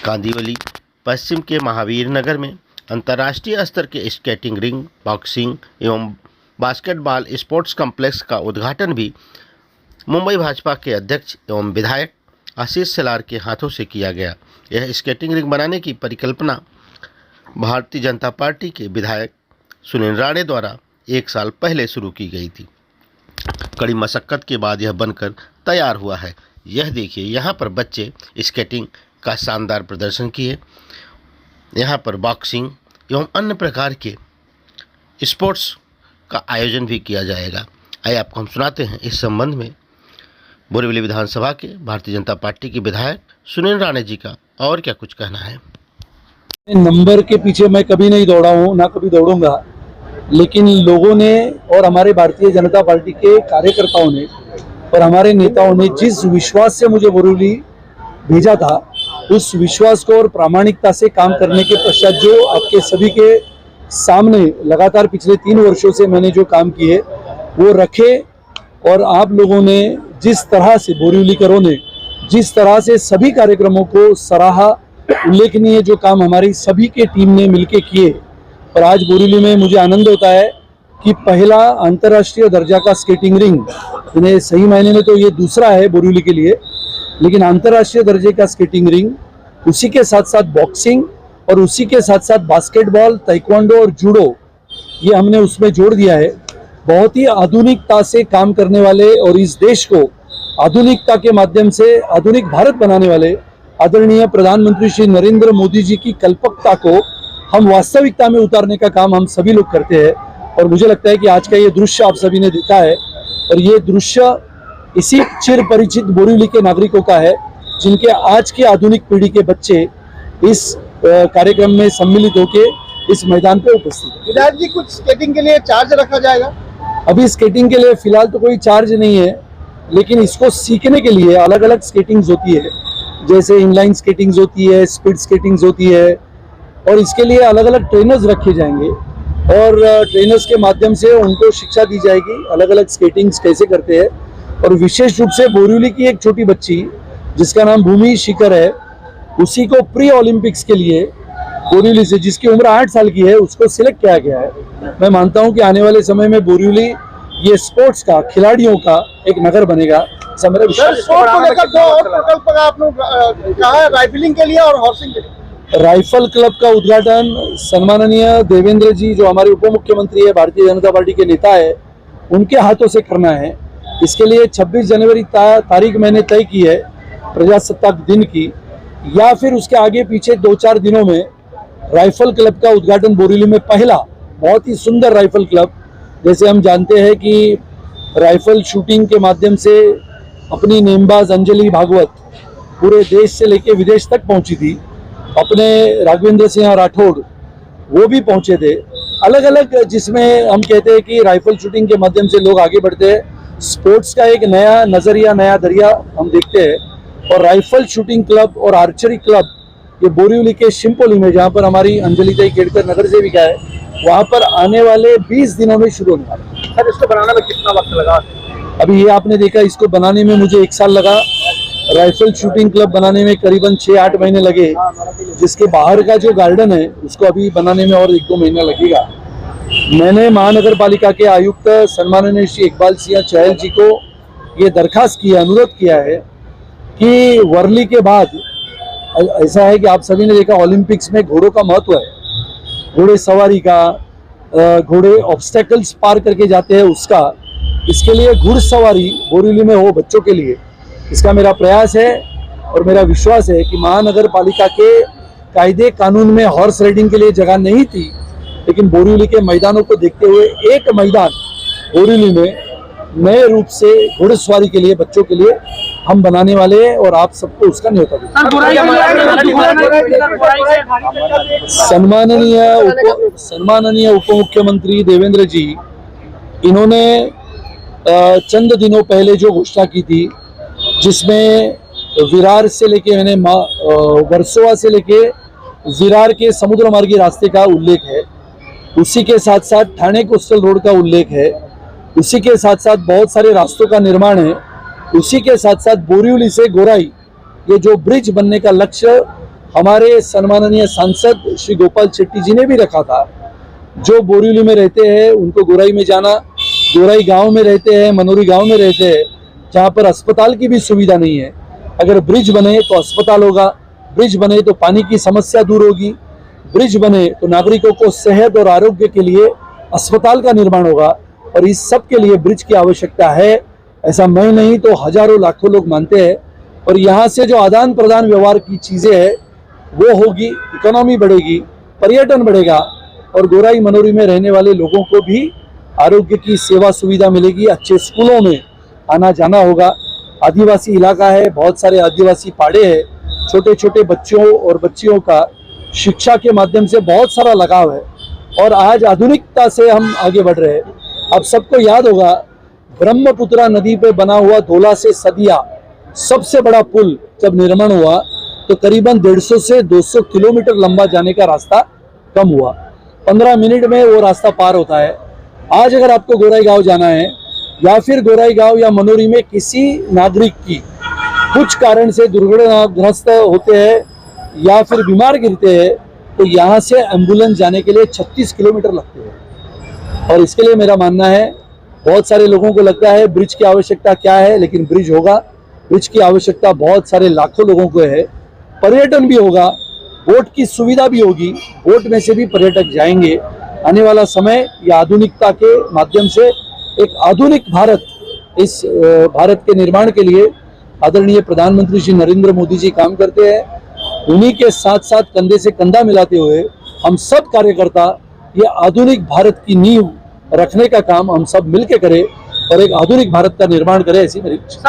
कांदिवली पश्चिम के महावीर नगर में अंतर्राष्ट्रीय स्तर के स्केटिंग रिंग, बॉक्सिंग एवं बास्केटबॉल स्पोर्ट्स कॉम्प्लेक्स का उद्घाटन भी मुंबई भाजपा के अध्यक्ष एवं विधायक आशीष शेलार के हाथों से किया गया। यह स्केटिंग रिंग बनाने की परिकल्पना भारतीय जनता पार्टी के विधायक सुनील राणे द्वारा 1 साल पहले शुरू की गई थी। कड़ी मशक्कत के बाद यह बनकर तैयार हुआ है। यह देखिए, यहाँ पर बच्चे स्केटिंग का शानदार प्रदर्शन किए। यहाँ पर बॉक्सिंग एवं अन्य प्रकार के स्पोर्ट्स का आयोजन भी किया जाएगा। आइए आपको हम सुनाते हैं इस संबंध में बोरीवली विधानसभा के भारतीय जनता पार्टी के विधायक सुनील राणे जी का और क्या कुछ कहना है। नंबर के पीछे मैं कभी नहीं दौड़ा हूँ, ना कभी दौड़ूंगा, लेकिन लोगों ने और हमारे भारतीय जनता पार्टी के कार्यकर्ताओं ने और हमारे नेताओं ने जिस विश्वास से मुझे बोरीवली भेजा था, उस विश्वास को और प्रामाणिकता से काम करने के पश्चात जो आपके सभी के सामने लगातार पिछले 3 वर्षों से मैंने जो काम किए वो रखे, और आप लोगों ने जिस तरह से बोरीवलीकरों ने जिस तरह से सभी कार्यक्रमों को सराहा, उल्लेखनीय जो काम हमारी सभी के टीम ने मिलकर किए। और आज बोरीवली में मुझे आनंद होता है कि पहला अंतर्राष्ट्रीय दर्जा का स्केटिंग रिंग, यानी सही मायने में तो ये दूसरा है बोरीवली के लिए, लेकिन अंतर्राष्ट्रीय दर्जे का स्केटिंग रिंग, उसी के साथ साथ बॉक्सिंग और उसी के साथ साथ बास्केटबॉल, ताइक्वांडो और जूडो, ये हमने उसमें जोड़ दिया है। बहुत ही आधुनिकता से काम करने वाले और इस देश को आधुनिकता के माध्यम से आधुनिक भारत बनाने वाले आदरणीय प्रधानमंत्री श्री नरेंद्र मोदी जी की कल्पकता को हम वास्तविकता में उतारने का काम हम सभी लोग करते हैं। और मुझे लगता है कि आज का ये दृश्य आप सभी ने देखा है, और ये दृश्य इसी चिर परिचित बोरीवली के नागरिकों का है, जिनके आज की आधुनिक पीढ़ी के बच्चे इस कार्यक्रम में सम्मिलित होकर इस मैदान पे उपस्थित हैं। विधायक जी, कुछ स्केटिंग के लिए चार्ज रखा जाएगा? अभी स्केटिंग के लिए फिलहाल तो कोई चार्ज नहीं है, लेकिन इसको सीखने के लिए अलग अलग स्केटिंग्स होती है, जैसे इनलाइन स्केटिंग्स होती है, स्पीड स्केटिंग्स होती है, और इसके लिए अलग अलग ट्रेनर्स रखे जाएंगे और ट्रेनर्स के माध्यम से उनको शिक्षा दी जाएगी अलग अलग स्केटिंग्स कैसे करते हैं। और विशेष रूप से बोरीवली की एक छोटी बच्ची जिसका नाम भूमि शिखर है, उसी को प्री ओलंपिक्स के लिए बोरीवली से, जिसकी उम्र 8 साल की है, उसको सिलेक्ट किया गया है। मैं मानता हूं कि आने वाले समय में बोरीवली ये स्पोर्ट्स का, खिलाड़ियों का एक नगर बनेगा। ऐसा मेरा विश्वास। राइफलिंग के लिए और हॉर्सिंग के लिए राइफल क्लब का उद्घाटन सम्माननीय देवेंद्र जी, जो हमारे उप मुख्यमंत्री है, भारतीय जनता पार्टी के नेता है, उनके हाथों से करना है। इसके लिए 26 जनवरी तारीख मैंने तय की है प्रजासत्ताक दिन की, या फिर उसके आगे पीछे 2-4 दिनों में राइफल क्लब का उद्घाटन बोरीवली में, पहला बहुत ही सुंदर राइफल क्लब। जैसे हम जानते हैं कि राइफल शूटिंग के माध्यम से अपनी नेमबाज अंजलि भागवत पूरे देश से लेकर विदेश तक पहुंची थी, अपने राघवेंद्र सिंह राठौड़ वो भी पहुंचे थे। अलग अलग, जिसमें हम कहते हैं कि राइफल शूटिंग के माध्यम से लोग आगे बढ़ते हैं। स्पोर्ट्स का एक नया नजरिया, नया दरिया हम देखते हैं। और राइफल शूटिंग क्लब और आर्चरी क्लब ये बोरीवली के शिमपोली में, जहाँ पर हमारी अंजलि ताई केड़कर नगर सेविका है, वहाँ पर आने वाले 20 दिनों में शुरू होने वाला है। सर, इसको बनाने में कितना वक्त लगा? अभी ये आपने देखा, इसको बनाने में मुझे 1 साल लगा। राइफल शूटिंग क्लब बनाने में करीबन 6-8 महीने लगे। जिसके बाहर का जो गार्डन है उसको अभी बनाने में और 1-2 महीना लगेगा। मैंने महानगर पालिका के आयुक्त सम्माननीय श्री इकबाल सिंह चहल जी को ये दरखास्त किया, अनुरोध किया है कि वर्ली के बाद ऐसा है कि आप सभी ने देखा ओलंपिक्स में घोड़ों का महत्व है, घोड़े सवारी का, घोड़े ऑब्स्टेकल्स पार करके जाते हैं उसका, इसके लिए घुड़सवारी बोरीवली में हो बच्चों के लिए, इसका मेरा प्रयास है। और मेरा विश्वास है कि महानगर पालिका के कायदे कानून में हॉर्स राइडिंग के लिए जगह नहीं थी, लेकिन बोरीवली के मैदानों को देखते हुए एक मैदान बोरीवली में नए रूप से घुड़सवारी के लिए, बच्चों के लिए हम बनाने वाले हैं, और आप सबको उसका न्योता दें। सम्माननीय उप मुख्यमंत्री देवेंद्र जी, इन्होंने चंद दिनों पहले जो घोषणा की थी, जिसमें विरार से लेके, मैंने वर्सोवा से लेके विरार के समुद्र मार्गी रास्ते का उल्लेख है, उसी के साथ साथ ठाणे कोस्टल रोड का उल्लेख है, उसी के साथ साथ बहुत सारे रास्तों का निर्माण है, उसी के साथ साथ बोरीवली से गोराई ये जो ब्रिज बनने का लक्ष्य हमारे सम्माननीय सांसद श्री गोपाल शेट्टी जी ने भी रखा था। जो बोरीवली में रहते हैं उनको गोराई में जाना, गोराई गांव में रहते हैं, मनोरी गांव में रहते हैं, जहां पर अस्पताल की भी सुविधा नहीं है। अगर ब्रिज बने तो अस्पताल होगा, ब्रिज बने तो पानी की समस्या दूर होगी, ब्रिज बने तो नागरिकों को सेहत और आरोग्य के लिए अस्पताल का निर्माण होगा। और इस सब के लिए ब्रिज की आवश्यकता है, ऐसा मैं नहीं तो हजारों लाखों लोग मानते हैं। और यहाँ से जो आदान प्रदान व्यवहार की चीजें हैं वो होगी, इकोनॉमी बढ़ेगी, पर्यटन बढ़ेगा और गोराई मनोरी में रहने वाले लोगों को भी आरोग्य की सेवा सुविधा मिलेगी, अच्छे स्कूलों में आना जाना होगा। आदिवासी इलाका है, बहुत सारे आदिवासी पाड़े हैं, छोटे छोटे बच्चों और बच्चियों का शिक्षा के माध्यम से बहुत सारा लगाव है और आज आधुनिकता से हम आगे बढ़ रहे हैं। अब सबको याद होगा ब्रह्मपुत्रा नदी पे बना हुआ धोला से सदिया सबसे बड़ा पुल जब निर्माण हुआ तो करीबन 150 से 200 किलोमीटर लंबा जाने का रास्ता कम हुआ, 15 मिनट में वो रास्ता पार होता है। आज अगर आपको गोराई गांव जाना है या फिर गोराई गांव या मनोरी में किसी नागरिक की कुछ कारण से दुर्घटनाग्रस्त होते हैं या फिर बीमार गिरते हैं तो यहाँ से एम्बुलेंस जाने के लिए 36 किलोमीटर लगते हैं। और इसके लिए मेरा मानना है, बहुत सारे लोगों को लगता है ब्रिज की आवश्यकता क्या है, लेकिन ब्रिज होगा। ब्रिज की आवश्यकता बहुत सारे लाखों लोगों को है, पर्यटन भी होगा, बोट की सुविधा भी होगी, बोट में से भी पर्यटक जाएंगे। आने वाला समय या आधुनिकता के माध्यम से एक आधुनिक भारत, इस भारत के निर्माण के लिए आदरणीय प्रधानमंत्री श्री नरेंद्र मोदी जी काम करते हैं। उन्हीं के साथ साथ कंधे से कंधा मिलाते हुए हम सब कार्यकर्ता ये आधुनिक भारत की नींव रखने का काम हम सब मिलकर करें और एक आधुनिक भारत का निर्माण करें, ऐसी मेरी इच्छा।